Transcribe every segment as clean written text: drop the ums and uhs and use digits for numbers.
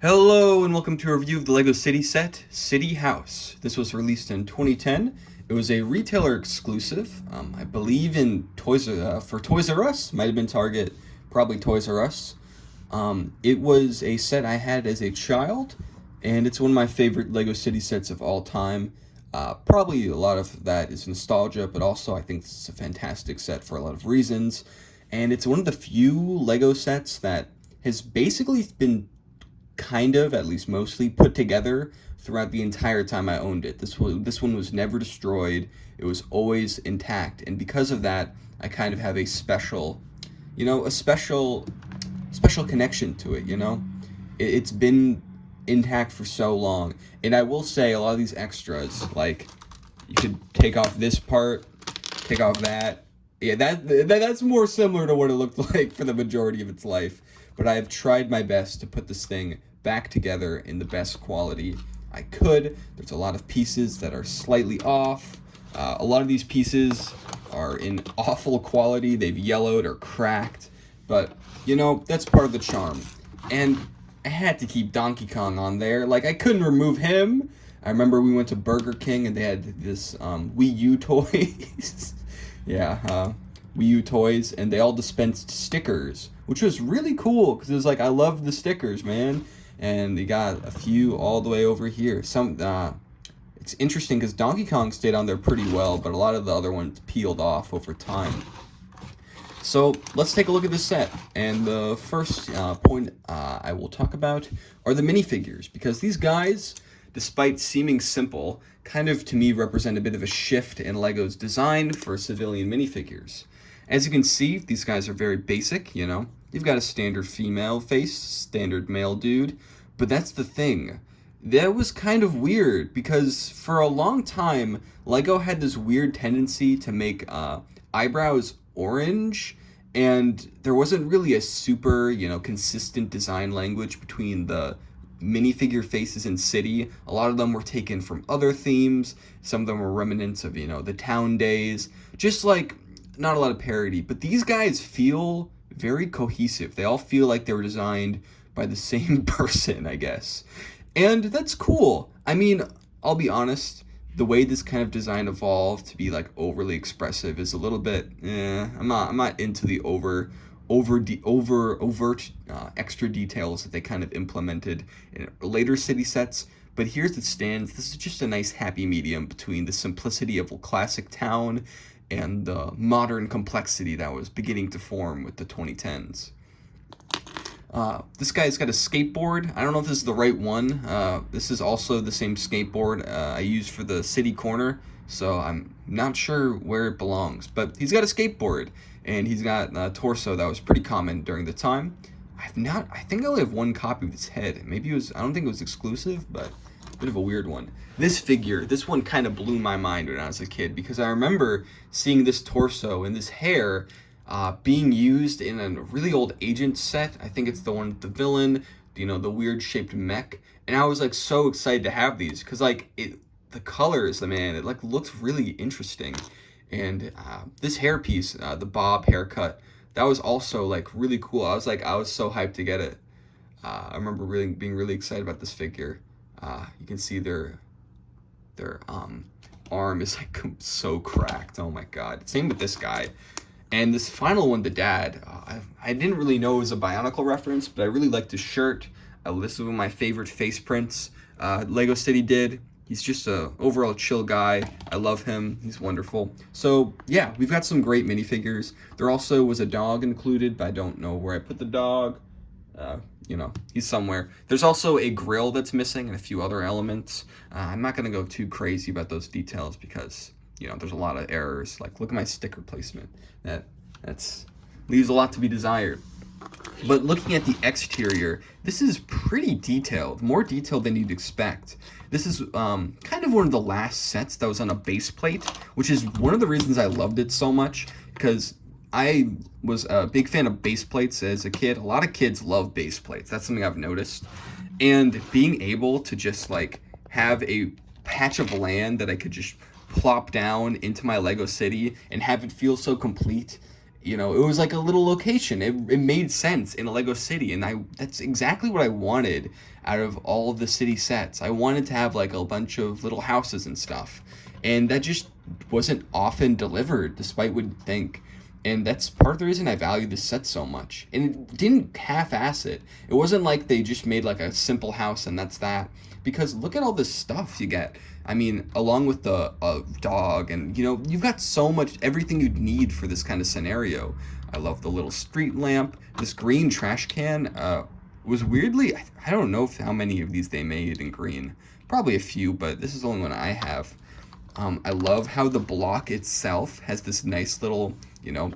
Hello and welcome to a review of the LEGO City set, City House. This was released in 2010. It was a retailer exclusive, I believe in for Toys R Us, might have been Target, probably Toys R Us. It was a set I had as a child, and it's one of my favorite LEGO City sets of all time. Probably a lot of that is nostalgia, but also I think this is a fantastic set for a lot of reasons. And it's one of the few LEGO sets that has basically been kind of, at least mostly, put together throughout the entire time I owned it. This one was never destroyed. It was always intact, and because of that, I kind of have a special, a special connection to it. It's been intact for so long, and I will say a lot of these extras, like you could take off this part, take off that. Yeah, that's more similar to what it looked like for the majority of its life. But I have tried my best to put this thing back together in the best quality I could. There's a lot of pieces that are slightly off. A lot of these pieces are in awful quality. They've yellowed or cracked. But, that's part of the charm. And I had to keep Donkey Kong on there. Like, I couldn't remove him. I remember we went to Burger King and they had this Wii U toys. Yeah, Wii U toys, and they all dispensed stickers, which was really cool because it was like, I love the stickers, man. And they got a few all the way over here. It's interesting because Donkey Kong stayed on there pretty well, but a lot of the other ones peeled off over time. So let's take a look at this set. And the first point I will talk about are the minifigures, because these guys, despite seeming simple, kind of to me represent a bit of a shift in LEGO's design for civilian minifigures. As you can see, these guys are very basic, You've got a standard female face, standard male dude, but that's the thing. That was kind of weird because for a long time, LEGO had this weird tendency to make eyebrows orange, and there wasn't really a super, consistent design language between the minifigure faces in City. A lot of them were taken from other themes. Some of them were remnants of, the town days. Just like, not a lot of parody. But these guys feel very cohesive. They all feel like they were designed by the same person, I guess. And that's cool. I mean, I'll be honest, the way this kind of design evolved to be like overly expressive is a little bit, I'm not into the overt extra details that they kind of implemented in later City sets. But here as it stands, this is just a nice happy medium between the simplicity of a classic town and the modern complexity that was beginning to form with the 2010s. This guy's got a skateboard. I don't know if this is the right one. This is also the same skateboard I used for the city corner, so I'm not sure where it belongs. But he's got a skateboard, and he's got a torso that was pretty common during the time. I think I only have one copy of his head. Maybe it was, I don't think it was exclusive, but a bit of a weird one. This one kind of blew my mind when I was a kid, because I remember seeing this torso and this hair being used in a really old Agent set. I think it's the one with the villain, the weird shaped mech. And I was like so excited to have these because the colors, man, it like looks really interesting. And this hairpiece, the bob haircut, that was also like really cool. I was so hyped to get it. I remember being really excited about this figure. You can see their arm is like so cracked. Oh my god. Same with this guy. And this final one, the dad, I didn't really know it was a Bionicle reference, but I really liked his shirt. This is one of my favorite face prints LEGO City did. He's just a overall chill guy. I love him. He's wonderful. So yeah, we've got some great minifigures. There also was a dog included, but I don't know where I put the dog. He's somewhere. There's also a grill that's missing and a few other elements. I'm not going to go too crazy about those details because there's a lot of errors. Like, look at my sticker placement. That's leaves a lot to be desired. But looking at the exterior, this is pretty detailed, more detailed than you'd expect. This is kind of one of the last sets that was on a base plate, which is one of the reasons I loved it so much, because I was a big fan of base plates as a kid. A lot of kids love base plates. That's something I've noticed. And being able to just like have a patch of land that I could just plop down into my LEGO city and have it feel so complete You know, it was like a little location. It made sense in a Lego city, and that's exactly what I wanted out of all of the city sets. I wanted to have like a bunch of little houses and stuff, and that just wasn't often delivered, despite what you'd think. And that's part of the reason I value this set so much. And it didn't half-ass it. It wasn't like they just made like a simple house and that's that. Because look at all this stuff you get. I mean, along with the dog, and you know, you've got so much, everything you'd need for this kind of scenario. I love the little street lamp. This green trash can was weirdly, I don't know how many of these they made in green. Probably a few, but this is the only one I have. I love how the block itself has this nice little, you know,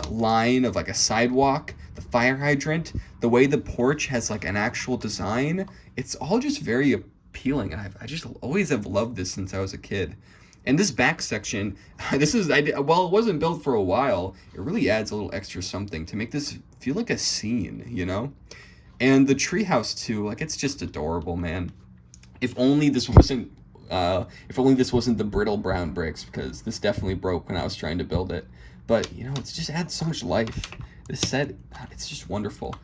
line of like a sidewalk, the fire hydrant, the way the porch has like an actual design. It's all just very appealing. And I just always have loved this since I was a kid. And this back section, while it wasn't built for a while, it really adds a little extra something to make this feel like a scene, you know? And the treehouse too, like it's just adorable, man. If only this wasn't the brittle brown bricks, because this definitely broke when I was trying to build it. But you know, it's just adds so much life. This set, it's just wonderful.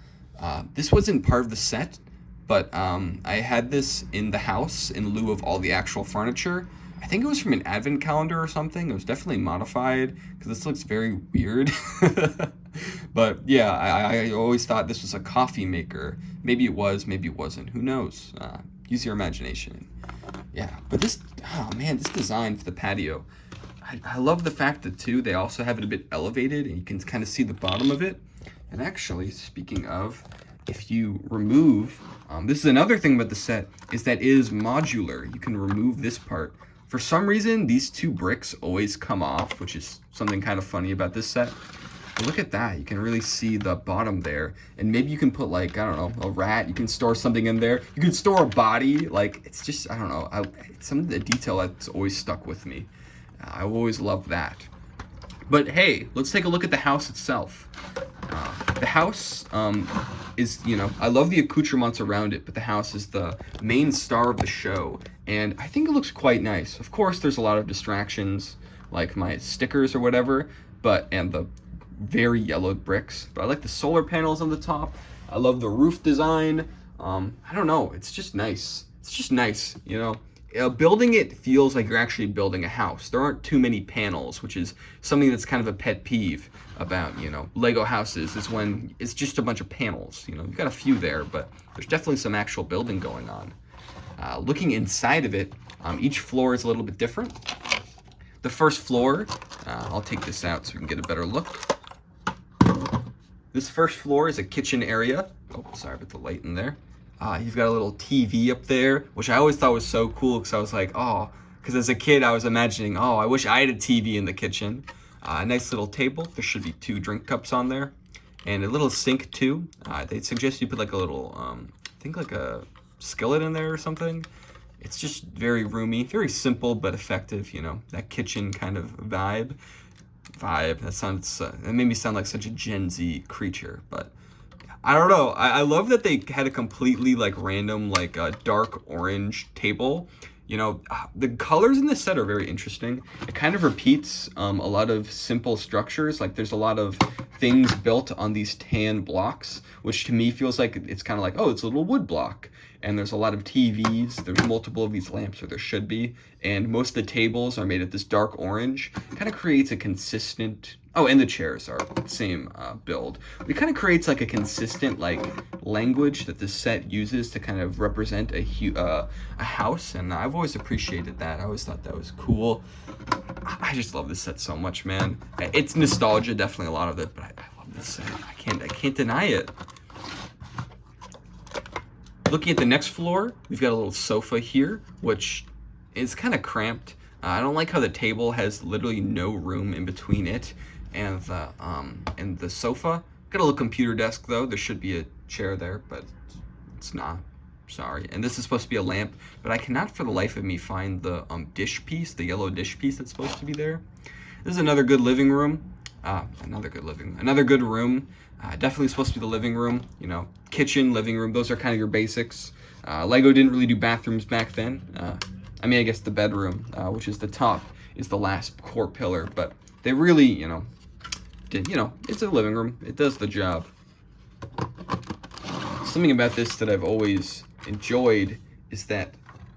This wasn't part of the set, but I had this in the house in lieu of all the actual furniture. I think it was from an advent calendar or something. It was definitely modified because this looks very weird. But yeah, I always thought this was a coffee maker. Maybe it was, maybe it wasn't. Who knows? Use your imagination. Yeah, but this, oh man, this design for the patio. I love the fact that too, they also have it a bit elevated and you can kind of see the bottom of it. And actually, speaking of, if you remove, this is another thing about the set, is that it is modular. You can remove this part. For some reason, these two bricks always come off, which is something kind of funny about this set. But look at that, you can really see the bottom there. And maybe you can put like, I don't know, a rat, you can store something in there. You can store a body, like, it's just, I don't know. It's some of the detail that's always stuck with me. I always love that. But hey, let's take a look at the house itself. The house is, you know, I love the accoutrements around it, but the house is the main star of the show. And I think it looks quite nice. Of course, there's a lot of distractions, like my stickers or whatever, and the very yellowed bricks. But I like the solar panels on the top. I love the roof design. I don't know, it's just nice. It's just nice, you know. Building it feels like you're actually building a house. There aren't too many panels, which is something that's kind of a pet peeve about, you know, Lego houses, is when it's just a bunch of panels. You know, you've got a few there, but there's definitely some actual building going on. Looking inside of it, each floor is a little bit different. The first floor, I'll take this out so we can get a better look. This first floor is a kitchen area. Oh, sorry about the light in there. You've got a little TV up there, which I always thought was so cool because I was like, oh, because as a kid I was imagining, oh, I wish I had a TV in the kitchen. A nice little table. There should be 2 drink cups on there. And a little sink too. They suggest you put like a little, I think like a skillet in there or something. It's just very roomy, very simple but effective, you know, that kitchen kind of vibe. That made me sound like such a Gen Z creature, but I don't know. I love that they had a completely like random like dark orange table. You know, the colors in this set are very interesting. It kind of repeats a lot of simple structures. Like there's a lot of things built on these tan blocks, which to me feels like it's kind of like, oh, it's a little wood block. And there's a lot of TVs. There's multiple of these lamps, or there should be. And most of the tables are made of this dark orange. It kind of creates a consistent, oh, and the chairs are the same build. It kind of creates like a consistent like language that this set uses to kind of represent a house. And I've always appreciated that. I always thought that was cool. I just love this set so much, man. It's nostalgia, definitely a lot of it, but I love this set. I can't deny it. Looking at the next floor, we've got a little sofa here, which is kind of cramped. I don't like how the table has literally no room in between it and the sofa. Got a little computer desk though. There should be a chair there, but it's not. Sorry. And this is supposed to be a lamp, but I cannot for the life of me find the dish piece, the yellow dish piece that's supposed to be there. This is another good living room. Another good room. Definitely supposed to be the living room, you know, kitchen, living room. Those are kind of your basics. Lego didn't really do bathrooms back then. I mean, I guess the bedroom, which is the top, is the last core pillar, but they really, you know, you know, it's a living room. It does the job. Something about this that I've always enjoyed is that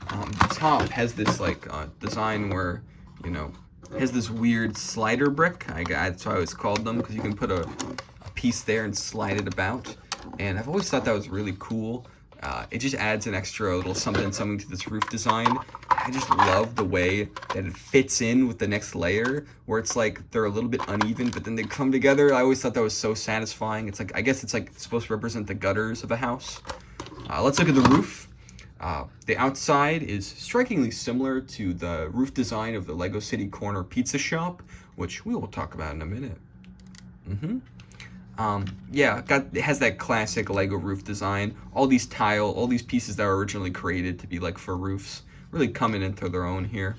the top has this like design where, you know, has this weird slider brick. That's why I always called them, because you can put a piece there and slide it about. And I've always thought that was really cool. It just adds an extra little something to this roof design. I just love the way that it fits in with the next layer, where it's like they're a little bit uneven, but then they come together. I always thought that was so satisfying. It's like, I guess it's like supposed to represent the gutters of a house. Let's look at the roof. The outside is strikingly similar to the roof design of the Lego City Corner Pizza Shop, which we will talk about in a minute. Yeah, it has that classic Lego roof design. All these pieces that were originally created to be like for roofs, really coming into their own here.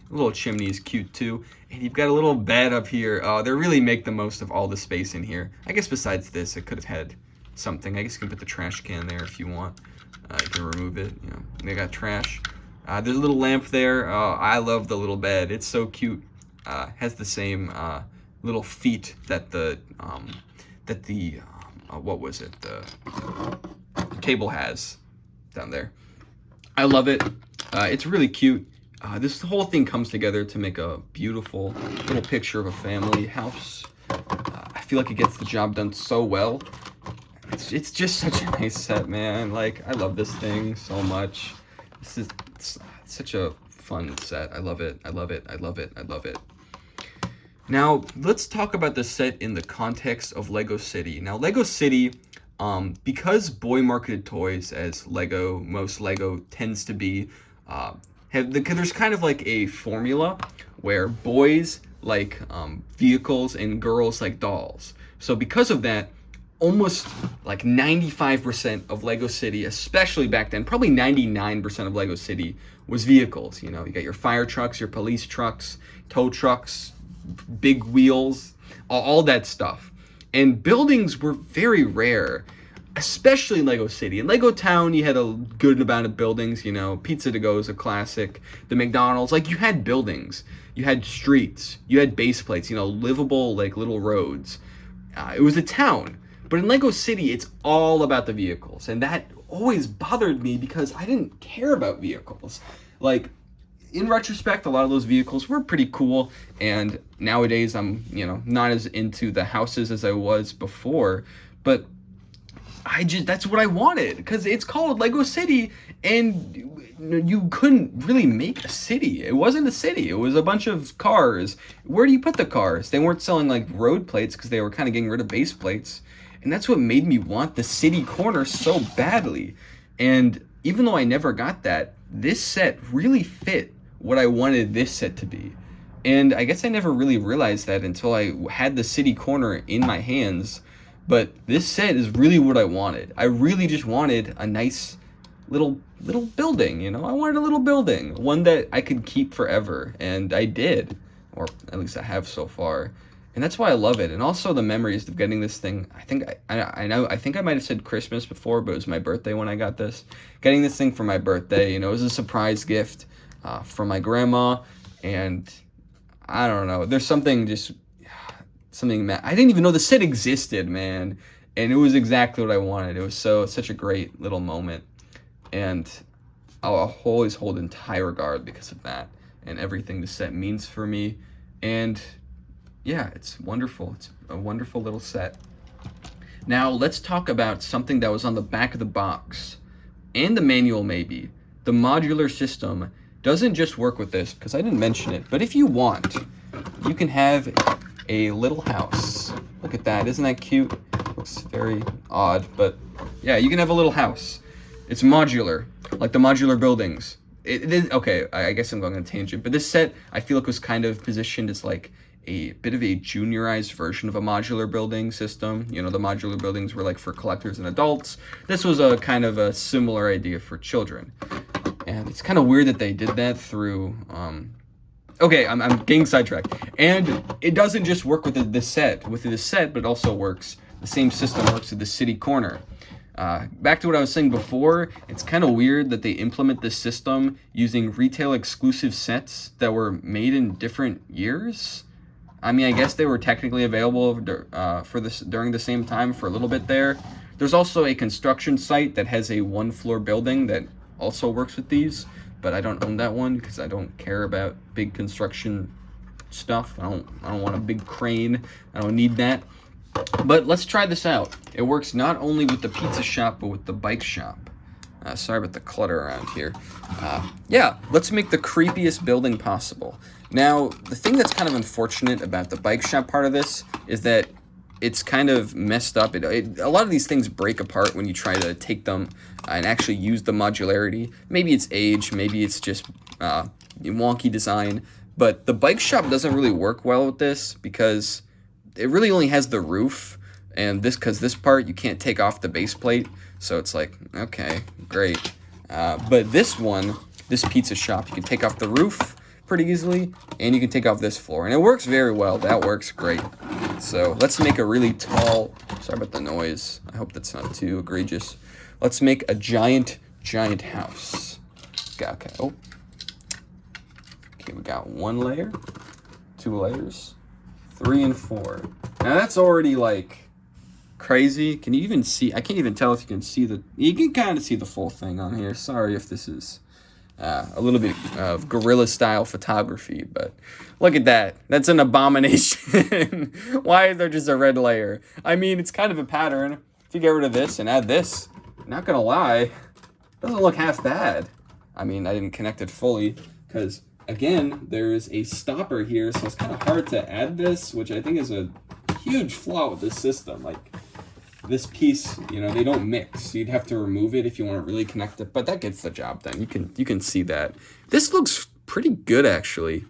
The little chimney is cute too. And you've got a little bed up here. They really make the most of all the space in here. I guess besides this, it could have had something. I guess you can put the trash can there if you want. You can remove it, you know. They got trash. There's a little lamp there. I love the little bed. It's so cute. Has the same little feet that the what was it? The table has down there. I love it. It's really cute. This whole thing comes together to make a beautiful little picture of a family house. I feel like it gets the job done so well. It's just such a nice set, man. Like, I love this thing so much. It's such a fun set. I love it. I love it. I love it. I love it. Now, let's talk about the set in the context of Lego City. Now, Lego City, because boy marketed toys, as most Lego tends to be, there's kind of like a formula where boys like vehicles and girls like dolls. So because of that, almost like 95% of Lego City, especially back then, probably 99% of Lego City was vehicles. You know, you got your fire trucks, your police trucks, tow trucks, big wheels, all that stuff. And buildings were very rare, especially in Lego City. In Lego Town, you had a good amount of buildings, you know. Pizza to Go is a classic. The McDonald's, like, you had buildings. You had streets. You had base plates, you know, livable, like, little roads. It was a town. But in Lego City, it's all about the vehicles. And that always bothered me because I didn't care about vehicles. Like, in retrospect, a lot of those vehicles were pretty cool. And nowadays, I'm, you know, not as into the houses as I was before. But that's what I wanted, because it's called Lego City, and you couldn't really make a city. It wasn't a city. It was a bunch of cars. Where do you put the cars? They weren't selling like road plates because they were kind of getting rid of base plates. And that's what made me want the city corner so badly. And even though I never got that, this set really fit what I wanted this set to be. And I guess I never really realized that until I had the city corner in my hands. But this set is really what I wanted. I really just wanted a nice little building, you know? I wanted a little building, one that I could keep forever, and I did, or at least I have so far. And that's why I love it. And also the memories of getting this thing. I think I might have said Christmas before, but it was my birthday when I got this. Getting this thing for my birthday, you know, it was a surprise gift from my grandma, and I don't know. There's something I didn't even know the set existed, man. And it was exactly what I wanted. It was such a great little moment. And I'll always hold in high regard because of that and everything the set means for me. And yeah, it's wonderful. It's a wonderful little set. Now, let's talk about something that was on the back of the box and the manual maybe. The modular system doesn't just work with this, because I didn't mention it, but if you want, you can have a little house. Look at that. Isn't that cute? Looks very odd, but yeah, you can have a little house. It's modular, like the modular buildings. Okay, I guess I'm going on a tangent, but this set, I feel like, was kind of positioned as like a bit of a juniorized version of a modular building system. You know, the modular buildings were like for collectors and adults. This was a kind of a similar idea for children. And it's kind of weird that they did that through, okay, I'm getting sidetracked. And it doesn't just work with this set, but it also works, the same system works with the city corner. Back to what I was saying before, it's kind of weird that they implement this system using retail exclusive sets that were made in different years. I mean, I guess they were technically available for this during the same time for a little bit there. There's also a construction site that has a 1-floor building that also works with these, but I don't own that one because I don't care about big construction stuff. I don't want a big crane. I don't need that. But let's try this out. It works not only with the pizza shop, but with the bike shop. Sorry about the clutter around here. Yeah, let's make the creepiest building possible. Now, the thing that's kind of unfortunate about the bike shop part of this is that it's kind of messed up. A lot of these things break apart when you try to take them and actually use the modularity. Maybe it's age, maybe it's just wonky design. But the bike shop doesn't really work well with this because it really only has the roof, and because this part you can't take off the base plate, so it's like, okay, great. But this pizza shop, you can take off the roof pretty easily, and you can take off this floor, and it works very well. That works great. So let's make a really tall, sorry about the noise, I hope that's not too egregious. Let's make a giant house. Okay, oh. Okay, we got 1 layer, 2 layers, 3 and 4. Now that's already like crazy. Can you even see? I can't even tell if you can see you can kind of see the full thing on here. Sorry if this is a little bit of guerrilla style photography, but look at that. That's an abomination. Why is there just a red layer? I mean, it's kind of a pattern. If you get rid of this and add this, not gonna lie, it doesn't look half bad. I mean, I didn't connect it fully because, again, there's a stopper here, so it's kind of hard to add this, which I think is a huge flaw with this system. Like, this piece, they don't mix. You'd have to remove it if you want to really connect it, but that gets the job done. You can see that. This looks pretty good, actually,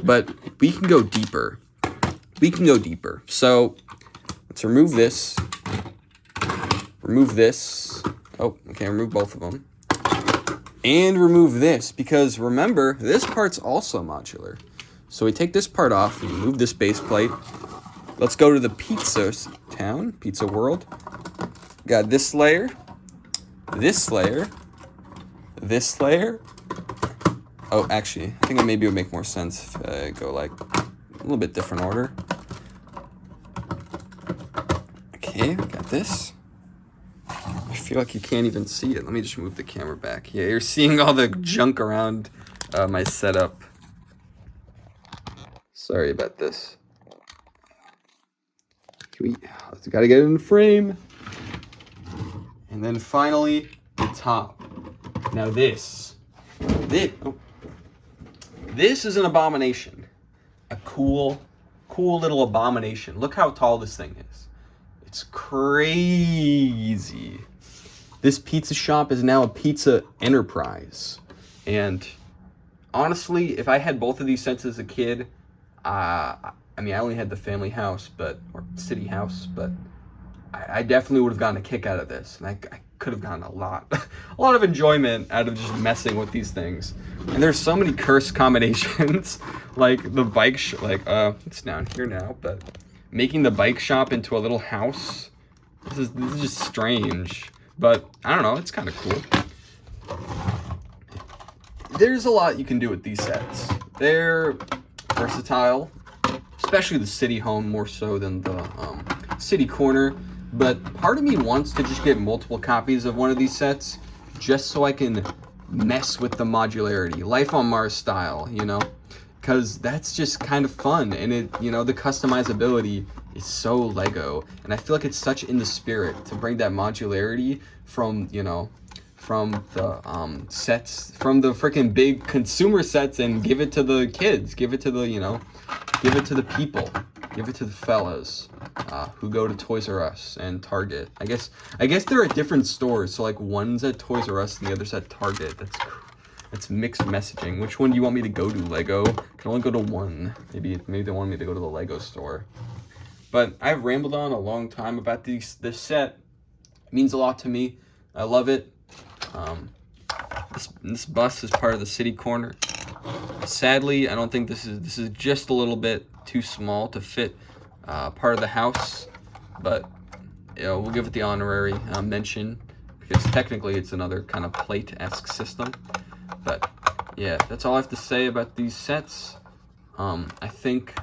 but we can go deeper. So let's remove this. Remove this. Oh, okay, remove both of them. And remove this, because remember, this part's also modular. So we take this part off, we remove this base plate. Let's go to the pizza world. Got this layer, this layer, this layer. Oh, actually, I think maybe it would make more sense if I go like a little bit different order. Okay, got this. I feel like you can't even see it. Let me just move the camera back. Yeah, you're seeing all the junk around my setup. Sorry about this. Gotta get it in frame. And then finally, the top. Now this is an abomination. A cool little abomination. Look how tall this thing is. It's crazy. This pizza shop is now a pizza enterprise. And honestly, if I had both of these sets as a kid, I mean, I only had the family house, or city house, but I definitely would have gotten a kick out of this. And I could have gotten a lot of enjoyment out of just messing with these things. And there's so many cursed combinations, like the bike, it's down here now, but making the bike shop into a little house, this is just strange. But I don't know, it's kind of cool. There's a lot you can do with these sets. They're versatile, especially the city home more so than the city corner. But part of me wants to just get multiple copies of one of these sets just so I can mess with the modularity, Life on Mars style, because that's just kind of fun. And the customizability is so Lego, and I feel like it's such in the spirit to bring that modularity from the sets, from the freaking big consumer sets, and give it to the kids, give it to the give it to the people, give it to the fellas who go to Toys R Us and Target. I guess they're at different stores, so like one's at Toys R Us and the other's at Target. That's mixed messaging. Which one do you want me to go to? Lego? I can only go to one. Maybe they want me to go to the Lego store. But I've rambled on a long time about this set. It means a lot to me. I love it. This bus is part of the city corner. Sadly, I don't think this is just a little bit too small to fit part of the house, but we'll give it the honorary mention because technically it's another kind of plate-esque system. But yeah, that's all I have to say about these sets. I think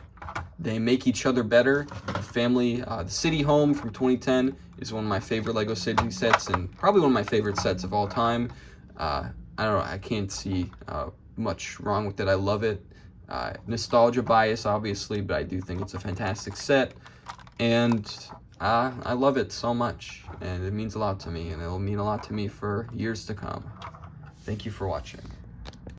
They make each other better. The City Home from 2010 is one of my favorite LEGO City sets, and probably one of my favorite sets of all time. I don't know, I can't see much wrong with it. I love it. Nostalgia bias, obviously, but I do think it's a fantastic set. And I love it so much, and it means a lot to me, and it'll mean a lot to me for years to come. Thank you for watching.